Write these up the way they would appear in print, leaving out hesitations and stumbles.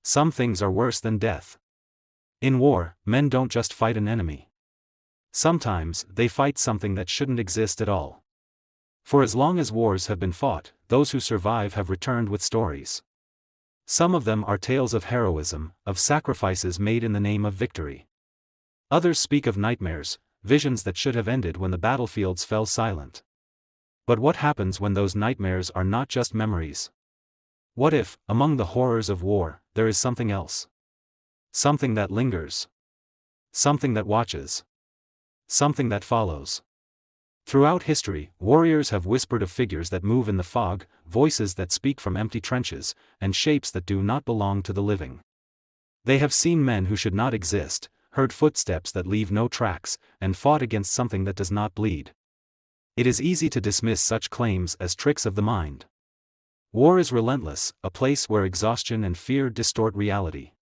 Some things are worse than death. In war, men don't just fight an enemy. Sometimes, they fight something that shouldn't exist at all. For as long as wars have been fought, those who survive have returned with stories. Some of them are tales of heroism, of sacrifices made in the name of victory. Others speak of nightmares, visions that should have ended when the battlefields fell silent. But what happens when those nightmares are not just memories? What if, among the horrors of war, there is something else? Something that lingers. Something that watches. Something that follows. Throughout history, warriors have whispered of figures that move in the fog, voices that speak from empty trenches, and shapes that do not belong to the living. They have seen men who should not exist, heard footsteps that leave no tracks, and fought against something that does not bleed. It is easy to dismiss such claims as tricks of the mind. War is relentless, a place where exhaustion and fear distort reality.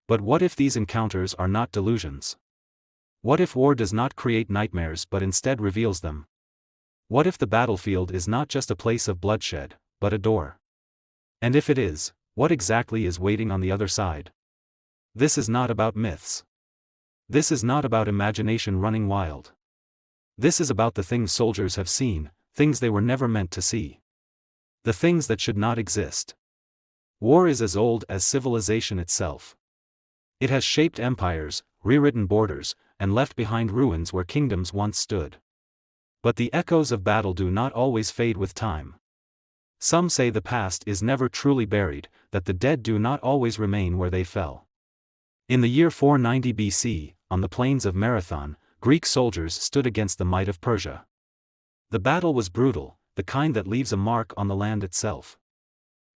But what if these encounters are not delusions? What if war does not create nightmares but instead reveals them? What if the battlefield is not just a place of bloodshed, but a door? And if it is, what exactly is waiting on the other side? This is not about myths. This is not about imagination running wild. This is about the things soldiers have seen, things they were never meant to see. The things that should not exist. War is as old as civilization itself. It has shaped empires, rewritten borders, and left behind ruins where kingdoms once stood. But the echoes of battle do not always fade with time. Some say the past is never truly buried, that the dead do not always remain where they fell. In the year 490 BC, on the plains of Marathon, Greek soldiers stood against the might of Persia. The battle was brutal, the kind that leaves a mark on the land itself.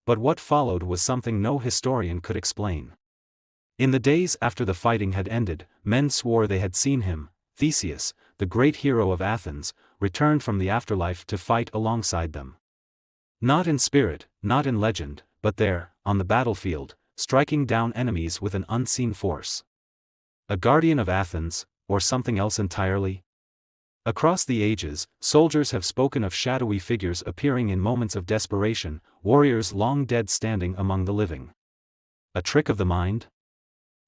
But what followed was something no historian could explain. In the days after the fighting had ended, men swore they had seen him, Theseus, the great hero of Athens, returned from the afterlife to fight alongside them. Not in spirit, not in legend, but there, on the battlefield, striking down enemies with an unseen force. A guardian of Athens, or something else entirely? Across the ages, soldiers have spoken of shadowy figures appearing in moments of desperation, warriors long dead standing among the living. A trick of the mind?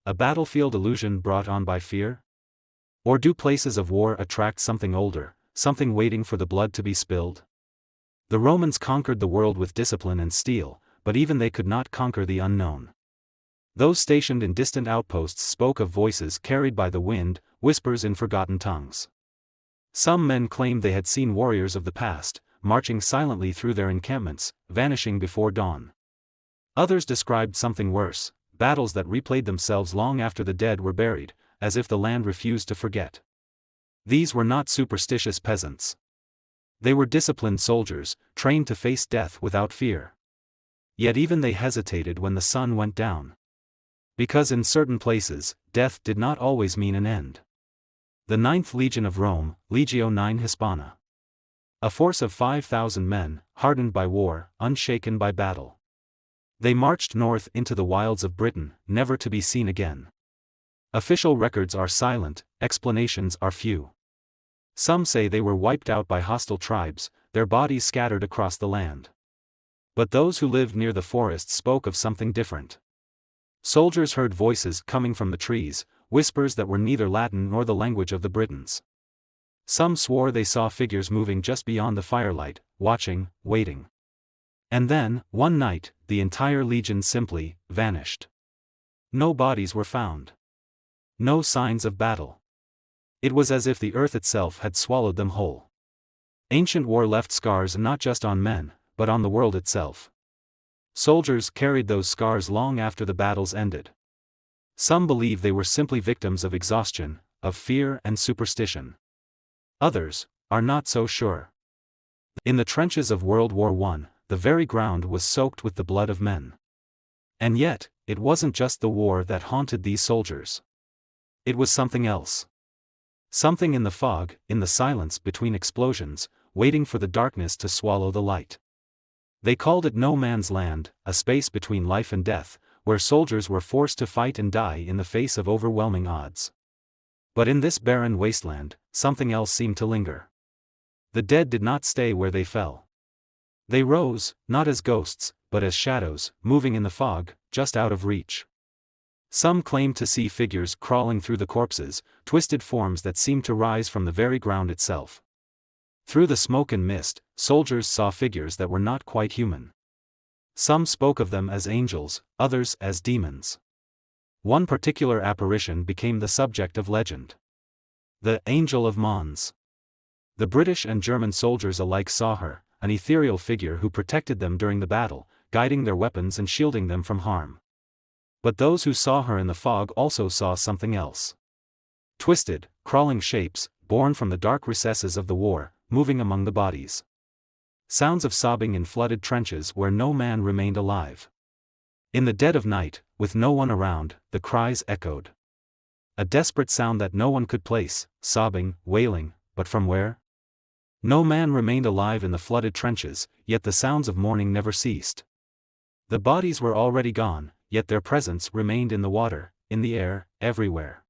A battlefield illusion brought on by fear? Or do places of war attract something older, something waiting for the blood to be spilled? The Romans conquered the world with discipline and steel, but even they could not conquer the unknown. Those stationed in distant outposts spoke of voices carried by the wind, whispers in forgotten tongues. Some men claimed they had seen warriors of the past, marching silently through their encampments, vanishing before dawn. Others described something worse, battles that replayed themselves long after the dead were buried, as if the land refused to forget. These were not superstitious peasants. They were disciplined soldiers, trained to face death without fear. Yet even they hesitated when the sun went down. Because in certain places, death did not always mean an end. The 9th Legion of Rome, Legio IX Hispana. A force of 5,000 men, hardened by war, unshaken by battle. They marched north into the wilds of Britain, never to be seen again. Official records are silent, explanations are few. Some say they were wiped out by hostile tribes, their bodies scattered across the land. But those who lived near the forests spoke of something different. Soldiers heard voices coming from the trees, whispers that were neither Latin nor the language of the Britons. Some swore they saw figures moving just beyond the firelight, watching, waiting. And then, one night, the entire legion simply vanished. No bodies were found. No signs of battle. It was as if the earth itself had swallowed them whole. Ancient war left scars not just on men, but on the world itself. Soldiers carried those scars long after the battles ended. Some believe they were simply victims of exhaustion, of fear and superstition. Others are not so sure. In the trenches of World War I, the very ground was soaked with the blood of men. And yet, it wasn't just the war that haunted these soldiers. It was something else. Something in the fog, in the silence between explosions, waiting for the darkness to swallow the light. They called it no man's land, a space between life and death, where soldiers were forced to fight and die in the face of overwhelming odds. But in this barren wasteland, something else seemed to linger. The dead did not stay where they fell. They rose, not as ghosts, but as shadows, moving in the fog, just out of reach. Some claimed to see figures crawling through the corpses, twisted forms that seemed to rise from the very ground itself. Through the smoke and mist, soldiers saw figures that were not quite human. Some spoke of them as angels, others as demons. One particular apparition became the subject of legend. The Angel of Mons. The British and German soldiers alike saw her, an ethereal figure who protected them during the battle, guiding their weapons and shielding them from harm. But those who saw her in the fog also saw something else. Twisted, crawling shapes, born from the dark recesses of the war, moving among the bodies. Sounds of sobbing in flooded trenches where no man remained alive. In the dead of night, with no one around, the cries echoed. A desperate sound that no one could place, sobbing, wailing, but from where? No man remained alive in the flooded trenches, yet the sounds of mourning never ceased. The bodies were already gone, yet their presence remained in the water, in the air, everywhere.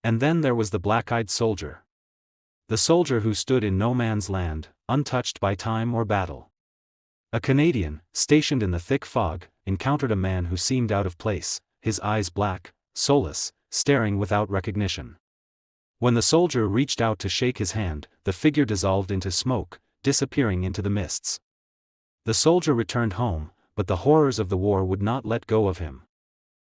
And then there was the black-eyed soldier. The soldier who stood in no man's land, untouched by time or battle. A Canadian, stationed in the thick fog, encountered a man who seemed out of place, his eyes black, soulless, staring without recognition. When the soldier reached out to shake his hand, the figure dissolved into smoke, disappearing into the mists. The soldier returned home, but the horrors of the war would not let go of him.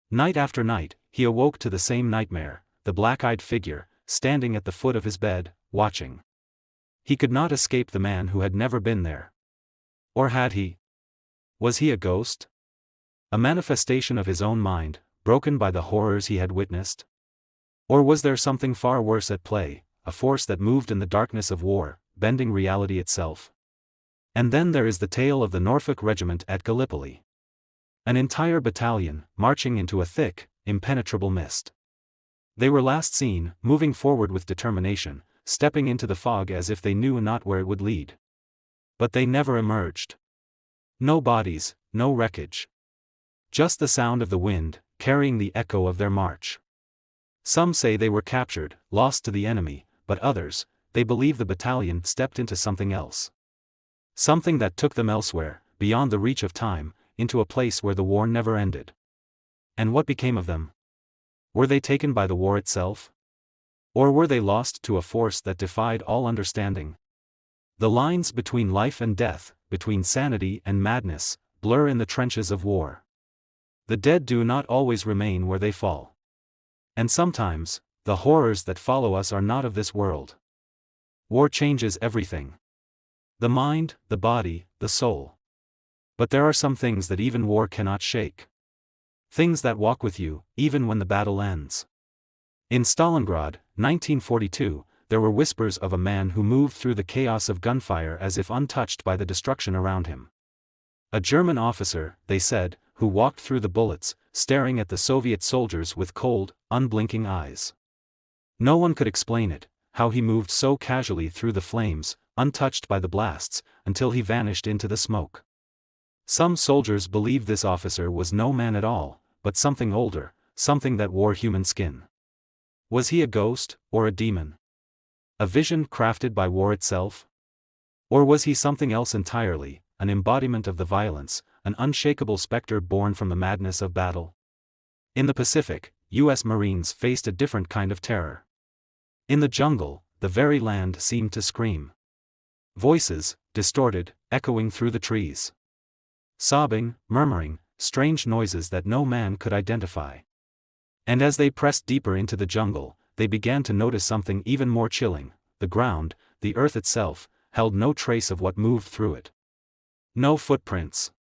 Night after night, he awoke to the same nightmare, the black-eyed figure, standing at the foot of his bed, watching. He could not escape the man who had never been there. Or had he? Was he a ghost? A manifestation of his own mind, broken by the horrors he had witnessed? Or was there something far worse at play, a force that moved in the darkness of war, bending reality itself? And then there is the tale of the Norfolk Regiment at Gallipoli. An entire battalion, marching into a thick, impenetrable mist. They were last seen, moving forward with determination, stepping into the fog as if they knew not where it would lead. But they never emerged. No bodies, no wreckage. Just the sound of the wind, carrying the echo of their march. Some say they were captured, lost to the enemy, but others, they believe the battalion stepped into something else. Something that took them elsewhere, beyond the reach of time, into a place where the war never ended. And what became of them? Were they taken by the war itself? Or were they lost to a force that defied all understanding? The lines between life and death, between sanity and madness, blur in the trenches of war. The dead do not always remain where they fall. And sometimes, the horrors that follow us are not of this world. War changes everything. The mind, the body, the soul. But there are some things that even war cannot shake. Things that walk with you, even when the battle ends. In Stalingrad, 1942, there were whispers of a man who moved through the chaos of gunfire as if untouched by the destruction around him. A German officer, they said, who walked through the bullets, staring at the Soviet soldiers with cold, unblinking eyes. No one could explain it, how he moved so casually through the flames, untouched by the blasts, until he vanished into the smoke. Some soldiers believed this officer was no man at all, but something older, something that wore human skin. Was he a ghost, or a demon? A vision crafted by war itself? Or was he something else entirely, an embodiment of the violence, an unshakable specter born from the madness of battle? In the Pacific, U.S. Marines faced a different kind of terror. In the jungle, the very land seemed to scream. Voices, distorted, echoing through the trees. Sobbing, murmuring, strange noises that no man could identify. And as they pressed deeper into the jungle, they began to notice something even more chilling. The ground, the earth itself, held no trace of what moved through it. No footprints.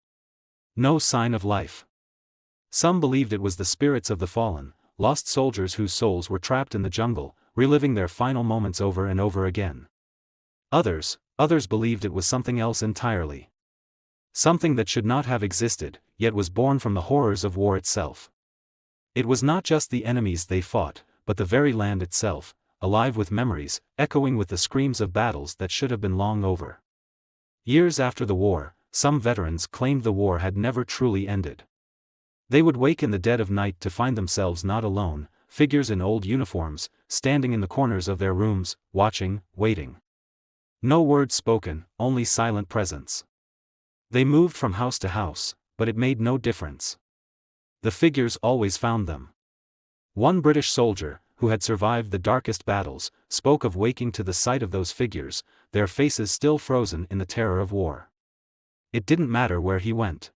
No sign of life. Some believed it was the spirits of the fallen, lost soldiers whose souls were trapped in the jungle, reliving their final moments over and over again. Others believed it was something else entirely. Something that should not have existed, yet was born from the horrors of war itself. It was not just the enemies they fought, but the very land itself, alive with memories, echoing with the screams of battles that should have been long over. Years after the war, some veterans claimed the war had never truly ended. They would wake in the dead of night to find themselves not alone, figures in old uniforms, standing in the corners of their rooms, watching, waiting. No words spoken, only silent presence. They moved from house to house, but it made no difference. The figures always found them. One British soldier, who had survived the darkest battles, spoke of waking to the sight of those figures, their faces still frozen in the terror of war. It didn't matter where he went.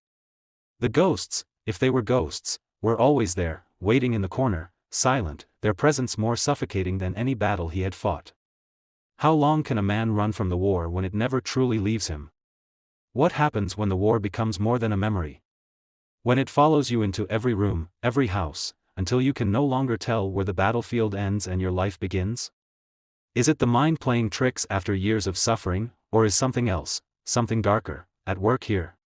The ghosts, if they were ghosts, were always there, waiting in the corner, silent, their presence more suffocating than any battle he had fought. How long can a man run from the war when it never truly leaves him? What happens when the war becomes more than a memory? When it follows you into every room, every house, until you can no longer tell where the battlefield ends and your life begins? Is it the mind playing tricks after years of suffering, or is something else, something darker, at work here?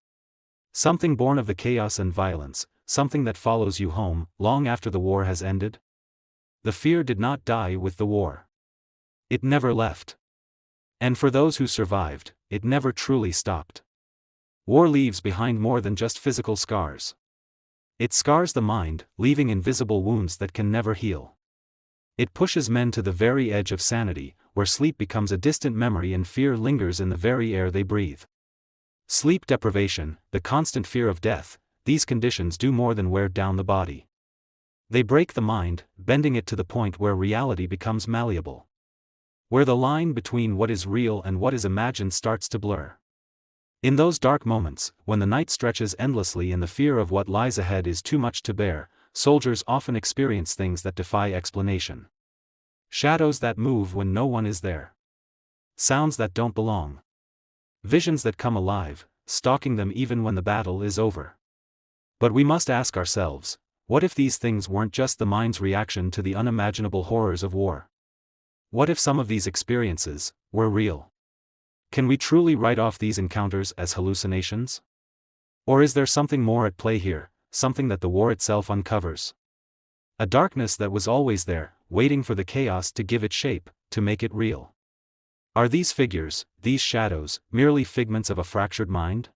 Something born of the chaos and violence, something that follows you home, long after the war has ended? The fear did not die with the war. It never left. And for those who survived, it never truly stopped. War leaves behind more than just physical scars. It scars the mind, leaving invisible wounds that can never heal. It pushes men to the very edge of sanity, where sleep becomes a distant memory and fear lingers in the very air they breathe. Sleep deprivation, the constant fear of death, these conditions do more than wear down the body. They break the mind, bending it to the point where reality becomes malleable. Where the line between what is real and what is imagined starts to blur. In those dark moments, when the night stretches endlessly and the fear of what lies ahead is too much to bear, soldiers often experience things that defy explanation. Shadows that move when no one is there. Sounds that don't belong. Visions that come alive, stalking them even when the battle is over. But we must ask ourselves, what if these things weren't just the mind's reaction to the unimaginable horrors of war? What if some of these experiences were real? Can we truly write off these encounters as hallucinations? Or is there something more at play here, something that the war itself uncovers? A darkness that was always there, waiting for the chaos to give it shape, to make it real. Are these figures, these shadows, merely figments of a fractured mind?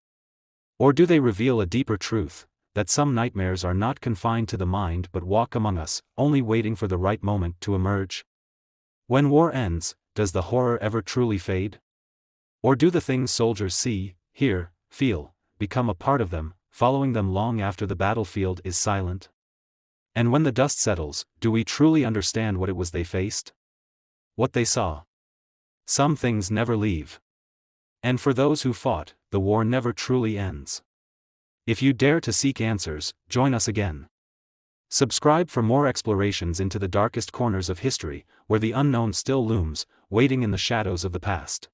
Or do they reveal a deeper truth, that some nightmares are not confined to the mind but walk among us, only waiting for the right moment to emerge? When war ends, does the horror ever truly fade? Or do the things soldiers see, hear, feel, become a part of them, following them long after the battlefield is silent? And when the dust settles, do we truly understand what it was they faced? What they saw? Some things never leave. And for those who fought, the war never truly ends. If you dare to seek answers, join us again. Subscribe for more explorations into the darkest corners of history, where the unknown still looms, waiting in the shadows of the past.